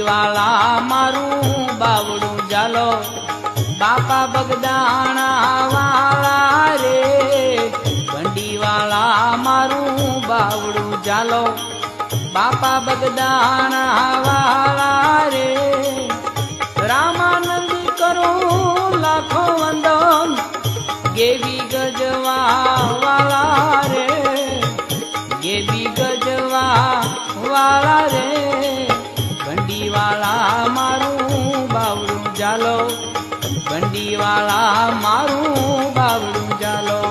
વાળા મારું બાવડું જાલો બાપા બગદાણા વાળા રે ભંડી વાળા મારું બાવડું જાલો બાપા બગદાણા વાળા રે રામાનંદ કરું લાખો વંદન ગેવી ગજવા વાળા રે ગેવી ગજવા વાળા રે ભંડી વાળા મારું બાવડું જાલો ભંડી વાળા મારું બાવડું જાલો